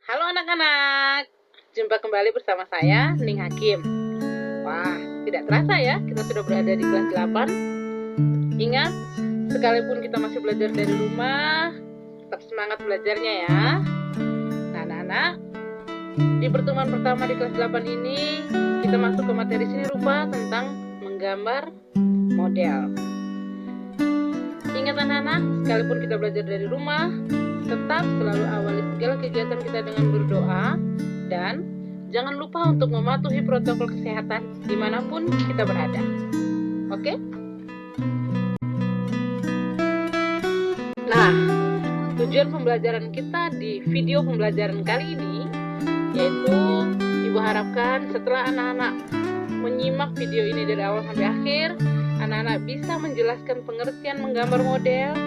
Halo anak-anak, jumpa kembali bersama saya, Ning Hakim. Wah, tidak terasa ya, kita sudah berada di kelas 8. Ingat, sekalipun kita masih belajar dari rumah, tetap semangat belajarnya ya. Nah, anak-anak, di pertemuan pertama di kelas 8 ini, kita masuk ke materi seni rupa tentang menggambar model. Ingat anak-anak, sekalipun kita belajar dari rumah, tetap selalu awali segala kegiatan kita dengan berdoa dan jangan lupa untuk mematuhi protokol kesehatan dimanapun kita berada. Oke? Nah, tujuan pembelajaran kita di video pembelajaran kali ini yaitu Ibu harapkan setelah anak-anak menyimak video ini dari awal sampai akhir, anak-anak bisa menjelaskan pengertian menggambar model.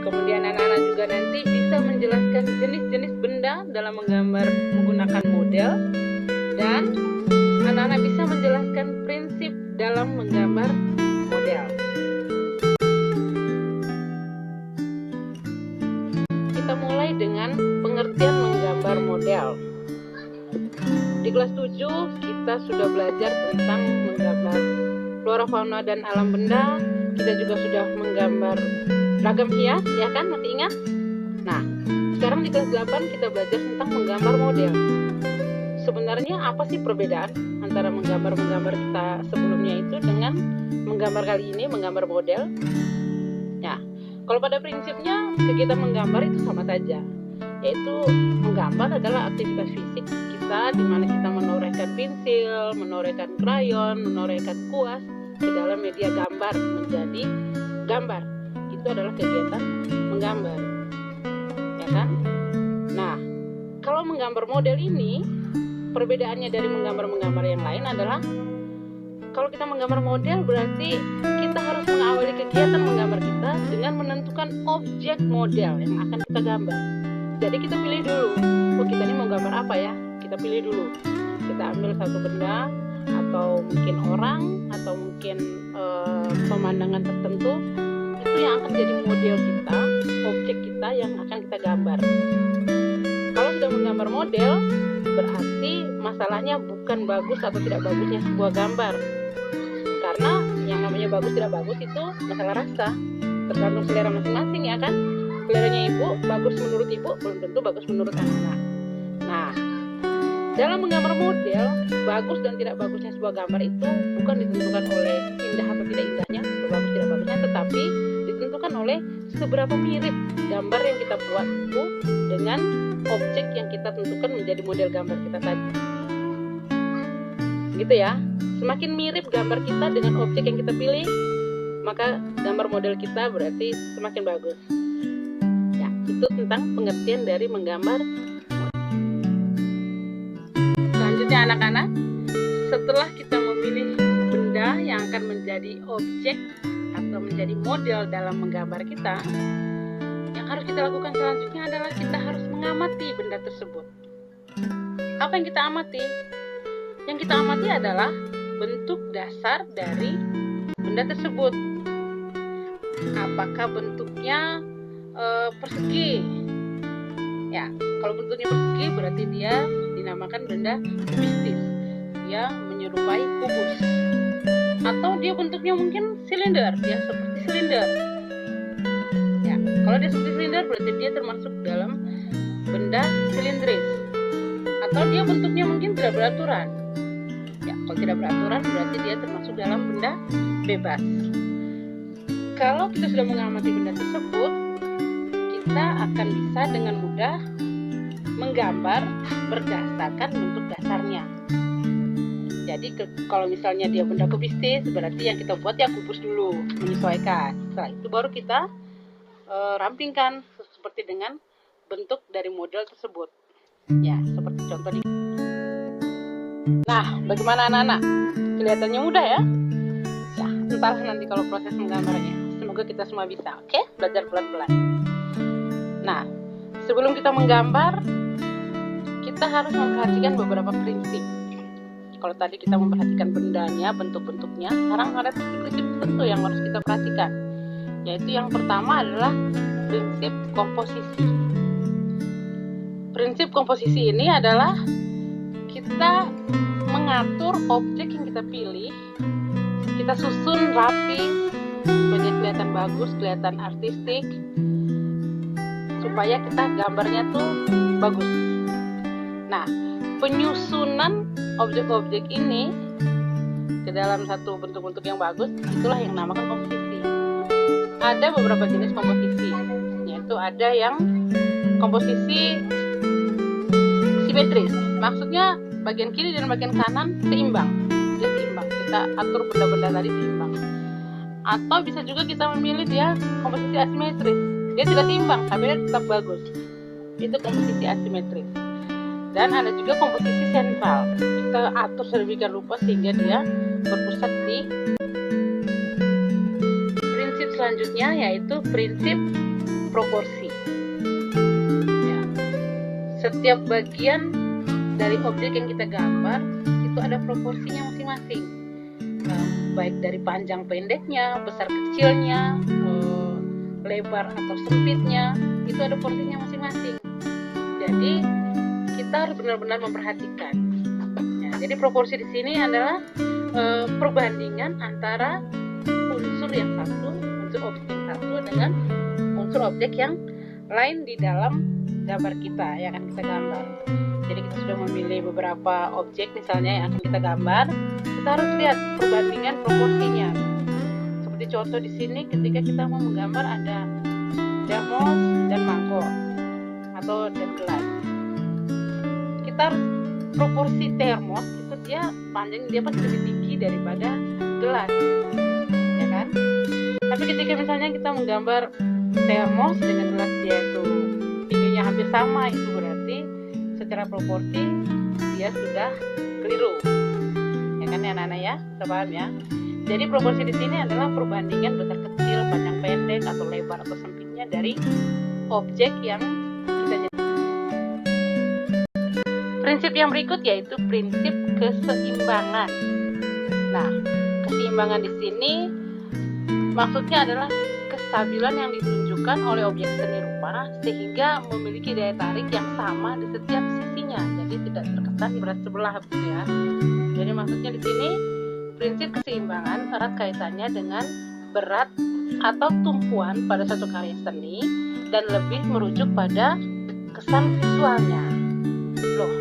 Kemudian anak-anak juga nanti bisa menjelaskan jenis-jenis benda dalam menggambar menggunakan model. Dan anak-anak bisa menjelaskan prinsip dalam menggambar model. Kita mulai dengan pengertian menggambar model. Di kelas 7 kita sudah belajar tentang menggambar flora, fauna, dan alam benda. Kita juga sudah menggambar ragam hias, ya kan? Masih ingat? Nah, sekarang di kelas 8 kita belajar tentang menggambar model. Sebenarnya apa sih perbedaan antara menggambar kita sebelumnya itu dengan menggambar kali ini, menggambar model? Ya, kalau pada prinsipnya kegiatan menggambar itu sama saja, yaitu menggambar adalah aktivitas fisik kita di mana kita menorehkan pensil, menorehkan krayon, menorehkan kuas ke dalam media gambar menjadi gambar. Itu adalah kegiatan menggambar, ya kan? Nah, kalau menggambar model ini, perbedaannya dari menggambar yang lain adalah kalau kita menggambar model berarti kita harus mengawali kegiatan menggambar kita dengan menentukan objek model yang akan kita gambar. Jadi kita pilih dulu, kita ini mau gambar apa ya? Kita pilih dulu. Kita ambil satu benda atau mungkin orang atau mungkin pemandangan tertentu. Itu yang akan jadi model kita, objek kita yang akan kita gambar. Kalau sudah menggambar model, berarti masalahnya bukan bagus atau tidak bagusnya sebuah gambar. Karena yang namanya bagus tidak bagus itu masalah rasa, tergantung selera masing-masing, ya kan? Seleranya ibu bagus menurut ibu, belum tentu bagus menurut anak-anak. Nah, dalam menggambar model, bagus dan tidak bagusnya sebuah gambar itu bukan ditentukan oleh indah atau tidak indahnya, atau bagus tidak bagusnya, tetapi ditentukan oleh seberapa mirip gambar yang kita buat itu dengan objek yang kita tentukan menjadi model gambar kita tadi. Gitu ya. Semakin mirip gambar kita dengan objek yang kita pilih, maka gambar model kita berarti semakin bagus. Ya, itu tentang pengertian dari menggambar. Selanjutnya anak-anak, setelah kita memilih benda yang akan menjadi objek atau menjadi model dalam menggambar kita, yang harus kita lakukan selanjutnya adalah kita harus mengamati benda tersebut. Apa yang kita amati? Yang kita amati adalah bentuk dasar dari benda tersebut. Apakah bentuknya persegi? Ya, kalau bentuknya persegi berarti dia dinamakan benda kubistis. Dia menyerupai kubus. Atau dia bentuknya mungkin silinder, dia seperti silinder. Ya, kalau dia seperti silinder berarti dia termasuk dalam benda silindris. Atau dia bentuknya mungkin tidak beraturan. Ya, kalau tidak beraturan berarti dia termasuk dalam benda bebas. Kalau kita sudah mengamati benda tersebut, kita akan bisa dengan mudah menggambar berdasarkan bentuk dasarnya. Jadi kalau misalnya dia benda kubistis, berarti yang kita buat ya kubus dulu, menyesuaikan. Setelah itu baru kita rampingkan seperti dengan bentuk dari model tersebut. Ya, seperti contoh ini. Nah, bagaimana anak-anak? Kelihatannya mudah ya? Ya, entahlah nanti kalau proses menggambarnya. Semoga kita semua bisa, oke? Belajar pelan-pelan. Nah, sebelum kita menggambar, kita harus memperhatikan beberapa prinsip. Kalau tadi kita memperhatikan bendanya, bentuk-bentuknya, sekarang ada prinsip tertentu yang harus kita perhatikan. Yaitu yang pertama adalah prinsip komposisi. prinsip komposisi ini adalah kita mengatur objek yang kita pilih, kita susun rapi supaya kelihatan bagus, kelihatan artistik, supaya kita gambarnya tuh bagus. Nah, penyusunan objek-objek ini ke dalam satu bentuk-bentuk yang bagus, itulah yang dinamakan komposisi. Ada beberapa jenis komposisi, yaitu ada yang komposisi simetris, maksudnya bagian kiri dan bagian kanan seimbang, dia seimbang, kita atur benda-benda tadi seimbang. Atau bisa juga kita memilih dia komposisi asimetris, dia tidak seimbang tapi dia tetap bagus, itu komposisi asimetris. Dan ada juga komposisi sentral, kita atur sedemikian rupa sehingga dia berpusat di. Prinsip selanjutnya yaitu prinsip proporsi ya. Setiap bagian dari objek yang kita gambar itu ada proporsinya masing-masing, baik dari panjang pendeknya, besar kecilnya, lebar atau sempitnya, itu ada porsinya masing-masing. Jadi kita harus benar-benar memperhatikan. Ya, jadi proporsi di sini adalah perbandingan antara unsur yang satu, unsur objek yang satu dengan unsur objek yang lain di dalam gambar kita yang akan kita gambar. Jadi kita sudah memilih beberapa objek misalnya yang akan kita gambar, kita harus lihat perbandingan proporsinya. Seperti contoh di sini ketika kita mau menggambar ada termos dan mangkok atau dan gelas. Kita harus proporsi termos itu dia panjang, dia pasti lebih tinggi daripada gelas, ya kan? Tapi ketika misalnya kita menggambar termos dengan gelas dia itu tingginya hampir sama, itu berarti secara proporsi dia sudah keliru, ya kan ya anak-anak ya, kita paham ya. Jadi proporsi di sini adalah perbandingan besar kecil, panjang pendek atau lebar atau sempitnya dari objek yang kita jadi. Prinsip yang berikut yaitu prinsip keseimbangan. Nah, keseimbangan di sini maksudnya adalah kestabilan yang ditunjukkan oleh objek seni rupa sehingga memiliki daya tarik yang sama di setiap sisinya, jadi tidak terkesan berat sebelah begitu ya. Jadi maksudnya di sini prinsip keseimbangan erat kaitannya dengan berat atau tumpuan pada suatu karya seni dan lebih merujuk pada kesan visualnya. Loh,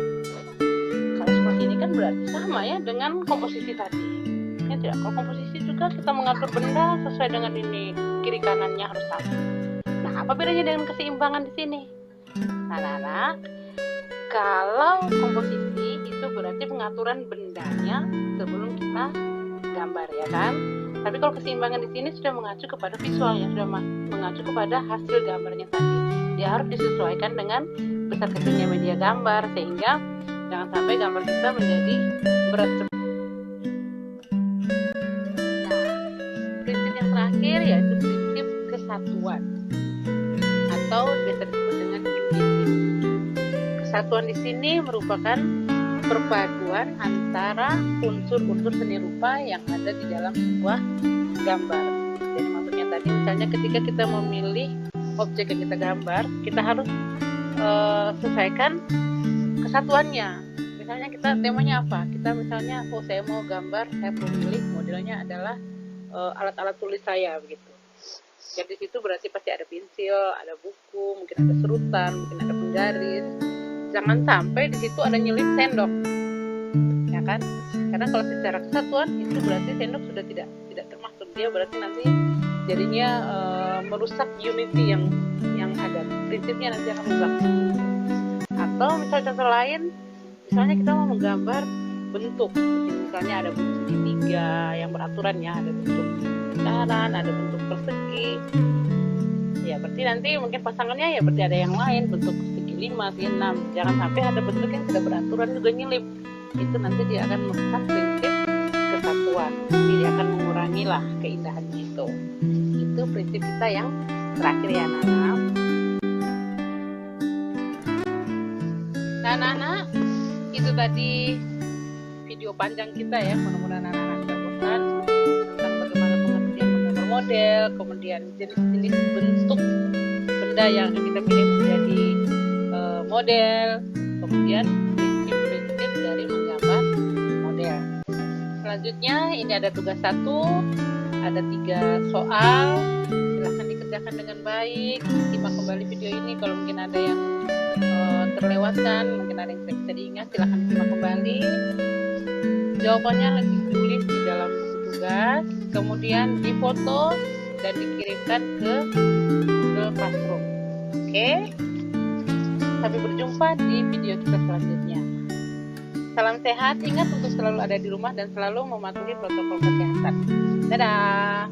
kalau seperti ini kan berarti sama ya dengan komposisi tadi. Ya tidak, kalau komposisi juga kita mengatur benda sesuai dengan ini, kiri kanannya harus sama. Nah, apa bedanya dengan keseimbangan di sini? Nah, kalau komposisi itu berarti pengaturan bendanya sebelum kita gambar, ya kan? Tapi kalau keseimbangan di sini sudah mengacu kepada visualnya, sudah mengacu kepada hasil gambarnya tadi. Dia harus disesuaikan dengan besar kecilnya media gambar sehingga jangan sampai gambar kita menjadi berat. Terakhir yaitu prinsip kesatuan atau biasa disebut dengan unity. Kesatuan di sini merupakan perpaduan antara unsur-unsur seni rupa yang ada di dalam sebuah gambar. Jadi maksudnya tadi misalnya ketika kita memilih objek yang kita gambar, kita harus sesuaikan kesatuannya. Misalnya kita temanya apa? Kita misalnya saya mau gambar, saya memilih modelnya adalah alat-alat tulis saya begitu. Jadi di situ berarti pasti ada pensil, ada buku, mungkin ada serutan, mungkin ada penggaris. Jangan sampai di situ ada nyelip sendok, ya kan? Karena kalau secara kesatuan itu berarti sendok sudah tidak termasuk, dia berarti nanti jadinya merusak unity yang ada. Prinsipnya nanti akan rusak. Atau misalnya contoh lain, misalnya kita mau menggambar bentuk, misalnya ada bentuk segitiga yang beraturan ya, ada bentuk lingkaran, ada bentuk persegi. Ya berarti nanti mungkin pasangannya ya berarti ada yang lain, bentuk segi 5, segi 6. Jangan sampai ada bentuk yang tidak beraturan juga nyelip. Itu nanti dia akan merusak prinsip kesatuan. Jadi dia akan mengurangi lah keindahannya itu. Itu prinsip kita yang terakhir ya anak-anak. Nah anak-anak, itu tadi video panjang kita ya, mudah-mudahan anak-anak tidak bosan tentang bagaimana pengertian menggambar model, kemudian jenis-jenis bentuk benda yang akan kita pilih menjadi model, kemudian prinsip-prinsip dari menggambar model. Selanjutnya ini ada tugas 1, ada 3 soal. Silahkan dikerjakan dengan baik. Simak kembali video ini kalau mungkin ada yang terlewatkan, mungkin ada yang tidak bisa diingat, silahkan disimak kembali. Jawabannya lebih ditulis di dalam buku tugas, kemudian difoto dan dikirimkan ke Google Classroom. Oke, sampai berjumpa di video kita selanjutnya. Salam sehat, ingat untuk selalu ada di rumah dan selalu mematuhi protokol kesehatan. Dadah!